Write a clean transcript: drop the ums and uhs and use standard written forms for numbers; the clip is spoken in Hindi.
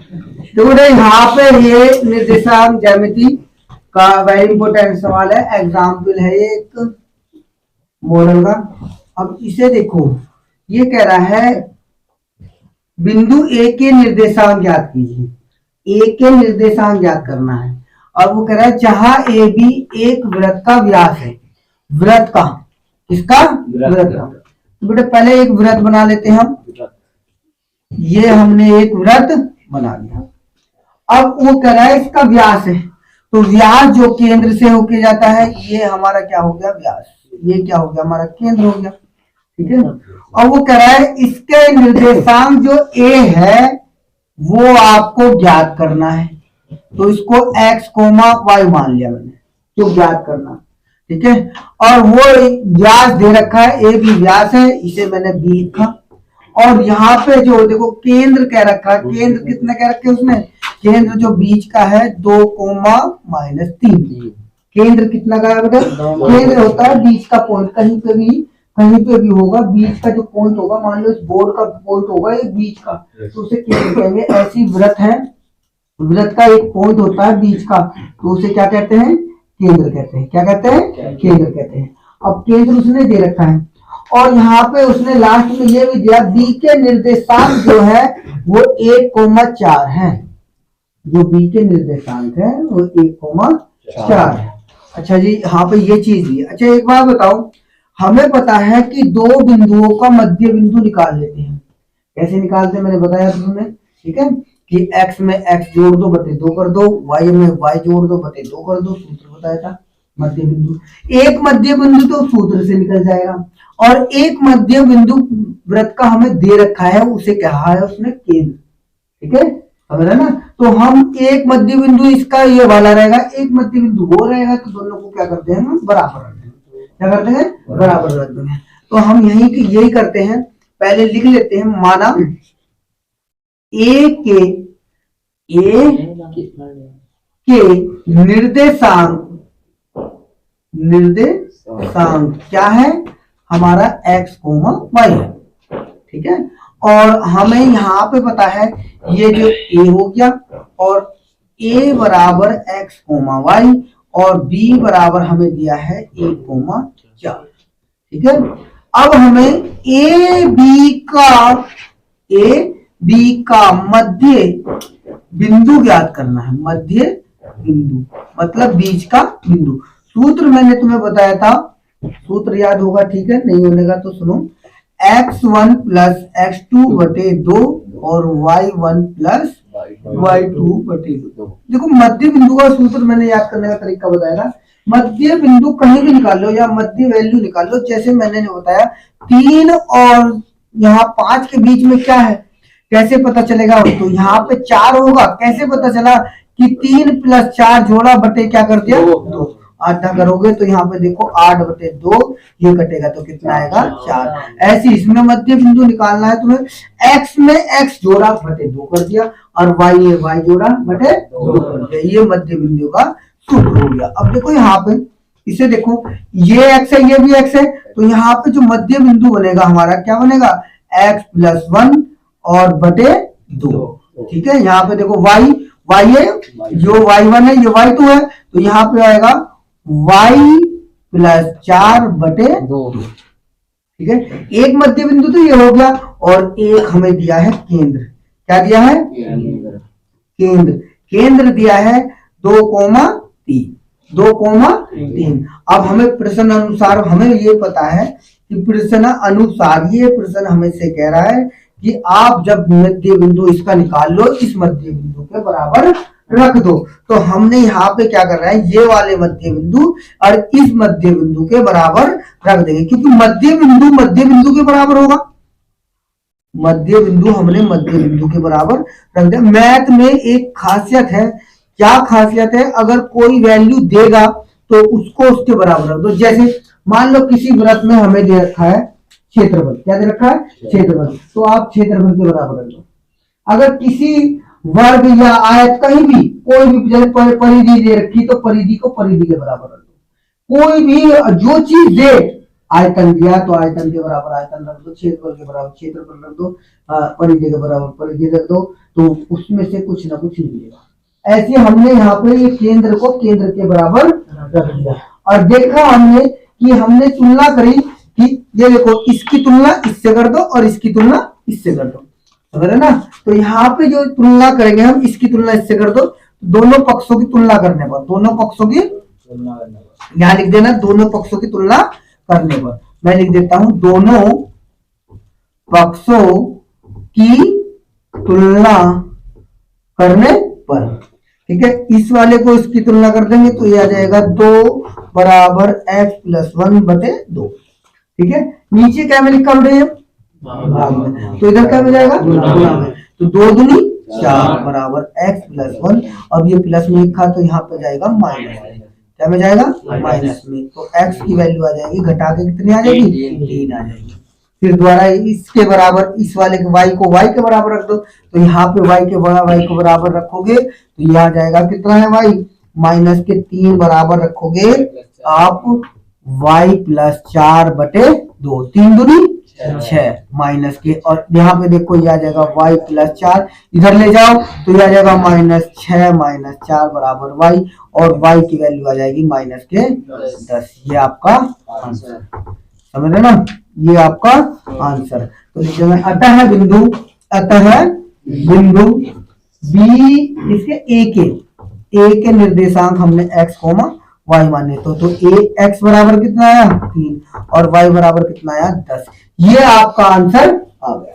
तो बेटा यहाँ पे ये निर्देशांक ज्यामिति का वेरी इंपॉर्टेंट सवाल है, एग्जाम्पल है ये एक मॉडल का। अब इसे देखो, ये कह रहा है बिंदु ए के निर्देशांक ज्ञात कीजिए। ए के निर्देशांक ज्ञात करना है और वो कह रहा है जहां ए बी एक वृत्त का व्यास है। वृत्त का, किसका? वृत्त का। तो बेटा पहले एक वृत्त बना लेते हैं हम। ये हमने एक वृत्त बना लिया। अब वो कह रहा है इसका व्यास है, तो व्यास जो केंद्र से होके जाता है ये हमारा क्या हो गया? व्यास। ये क्या हो गया? हमारा केंद्र हो गया। ठीक है। और वो कह रहा है इसके निर्देशांक जो ए है वो आपको ज्ञात करना है। तो इसको x, y मान लिया मैंने, जो ज्ञात करना। ठीक है। और वो व्यास दे रखा है, ए भी व्यास है, इसे मैंने बी लिखा। और यहाँ पे जो देखो केंद्र कह रखा है, केंद्र कितने कह रखे उसने? केंद्र जो बीच का है 2,-3। केंद्र कितना का है बेटा? केंद्र होता है बीच का पॉइंट, कहीं पे भी होगा बीच का जो पॉइंट होगा, मान लो इस बोर्ड का पॉइंट होगा एक बीच का, तो उसे केंद्र कहेंगे। ऐसी वृत्त है, वृत्त का एक पॉइंट होता है बीच का, तो उसे क्या कहते हैं? केंद्र कहते हैं। क्या कहते हैं? केंद्र कहते हैं। अब केंद्र उसने दे रखा है और यहाँ पे उसने लास्ट में ये भी दिया, बी के निर्देशांक जो है वो 1,4 है। जो बी के निर्देशांक है वो 1,4 है। अच्छा जी, यहाँ पे ये चीज दी। अच्छा एक बात बताओ, हमें पता है कि दो बिंदुओं का मध्य बिंदु निकाल लेते हैं। कैसे निकालते हैं मैंने बताया तुम्हें। ठीक है, कि x में x जोड़ दो बटे 2 कर दो, y में y जोड़ दो बटे 2 कर दो, सूत्र बताया था मध्य बिंदु। एक मध्य बिंदु तो सूत्र से निकल जाएगा, और एक मध्य बिंदु वृत्त का हमें दे रखा है, उसे कहा है उसने केंद्र। ठीक है, समझ ना? तो हम एक मध्य बिंदु इसका ये वाला रहेगा, एक मध्य बिंदु वो रहेगा, तो दोनों को क्या करते हैं हम? बराबर रखते हैं। क्या करते हैं? बराबर रखते हैं। तो हम यही करते हैं, पहले लिख लेते हैं। माना ए के निर्देशांक क्या है? हमारा x, y है। ठीक है, और हमें यहाँ पे पता है ये जो a हो गया, और a बराबर x, y, और b बराबर हमें दिया है 1,4। ठीक है, अब हमें ए बी का मध्य बिंदु ज्ञात करना है। मध्य बिंदु मतलब बीच का बिंदु। सूत्र मैंने तुम्हें बताया था, सूत्र याद होगा। ठीक है, नहीं होने का तो सुनो, x1 प्लस x2 बटे 2 और y1 प्लस y2 बटे 2। देखो मध्य बिंदु का सूत्र मैंने याद करने का तरीका बताया था। मध्य बिंदु कहीं भी निकाल लो या मध्य वैल्यू निकाल लो, जैसे मैंने बताया 3 और यहाँ 5 के बीच में क्या है, कैसे पता चलेगा? तो यहाँ पे 4 होगा, कैसे पता चला कि 3 प्लस 4 जोड़ा बटे क्या कर दिया? 2। आधा करोगे तो यहाँ पे देखो 8 बटे 2, ये कटेगा तो कितना आएगा? 4। ऐसे इसमें मध्य बिंदु निकालना है तुम्हें। x में x जोड़ा बटे 2 कर दिया, और y में y जोड़ा बटे 2 कर दिया। ये मध्य बिंदु का सूत्र हो गया। अब देखो यहाँ पे, इसे देखो, ये x है, ये भी x है, तो यहाँ पे जो मध्य बिंदु बनेगा हमारा क्या बनेगा? x प्लस 1 और बटे 2। ठीक है, यहाँ पे देखो y है, जो y1 है ये y2 है, तो यहाँ पे आएगा y प्लस 4 बटे 2। ठीक है, एक मध्य बिंदु तो ये हो गया, और एक हमें दिया है केंद्र। क्या दिया है? केंद्र दिया है 2,3। अब हमें प्रश्न अनुसार हमें ये पता है कि प्रश्न अनुसार ये प्रश्न हमें से कह रहा है कि आप जब मध्य बिंदु इसका निकाल लो, इस मध्य बिंदु के बराबर रख दो। तो हमने यहाँ पे क्या कर रहा है, ये वाले मध्य बिंदु और इस मध्य बिंदु के बराबर रख देंगे, क्योंकि मध्य बिंदु के बराबर होगा। मध्य बिंदु हमने मध्य बिंदु के बराबर रख दिया। मैथ में एक खासियत है, क्या खासियत है? अगर कोई वैल्यू देगा तो उसको उसके बराबर रख दो। जैसे मान लो किसी वृत्त में हमें दे रखा है क्षेत्रफल, क्या दे रखा है? क्षेत्रफल, तो आप क्षेत्रफल के बराबर रख दो। अगर किसी वर्ग या आयत, कहीं भी कोई भी परिधि दे रखी, तो परिधि को परिधि के बराबर रख दो। कोई भी जो चीज दे, आयतन दिया तो आयतन के बराबर आयतन रख दो, क्षेत्रफल के बराबर क्षेत्रफल रख दो, परिधि के बराबर परिधि रख दो, तो उसमें से कुछ ना कुछ निकलेगा। ऐसे हमने यहाँ पे ये केंद्र को केंद्र के बराबर रख दिया और देखा हमने कि हमने तुलना करी कि ये देखो इसकी तुलना इससे कर दो और इसकी तुलना इससे कर दो, समझ रहे ना। तो यहाँ पे जो तुलना करेंगे हम, इसकी तुलना इससे कर दो, दोनों पक्षों की तुलना करने पर, दोनों पक्षों की यहाँ लिख देना, दोनों पक्षों की तुलना करने पर। मैं लिख देता हूं दोनों पक्षों की तुलना करने पर, ठीक है। इस वाले को इसकी तुलना कर देंगे तो ये आ जाएगा 2 बराबर x+1/2, ठीक है। नीचे क्या में लिखा है भाग में, तो इधर क्या हो जाएगा गुणा में, तो 2 दूनी 4 बराबर x+1। अब ये प्लस में लिखा तो यहाँ पे जाएगा माइनस में, क्या में जाएगा माइनस में, तो x की वैल्यू आ जाएगी, घटा के कितनी आ जाएगी 3 आ जाएगी। फिर दोबारा इसके बराबर इस वाले के y को y के बराबर रख दो, तो यहाँ पे y के बराबर रखोगे तो यह आ जाएगा कितना है y माइनस के 3 बराबर रखोगे आप y+4/2, 3 दूनी 6 माइनस के, और यहाँ पे देखो ये आ जाएगा y+4, इधर ले जाओ तो ये आ जाएगा -6 - 4 बराबर y, और y की वैल्यू आ जाएगी माइनस के 10। ये आपका आंसर, समझ रहे ना, ये आपका आंसर। तो लिख देना अतः बिंदु बी इसके ए के निर्देशांक हमने x, y माने, तो a x बराबर कितना आया 3 और y बराबर कितना आया 10। ये आपका आंसर आ गया।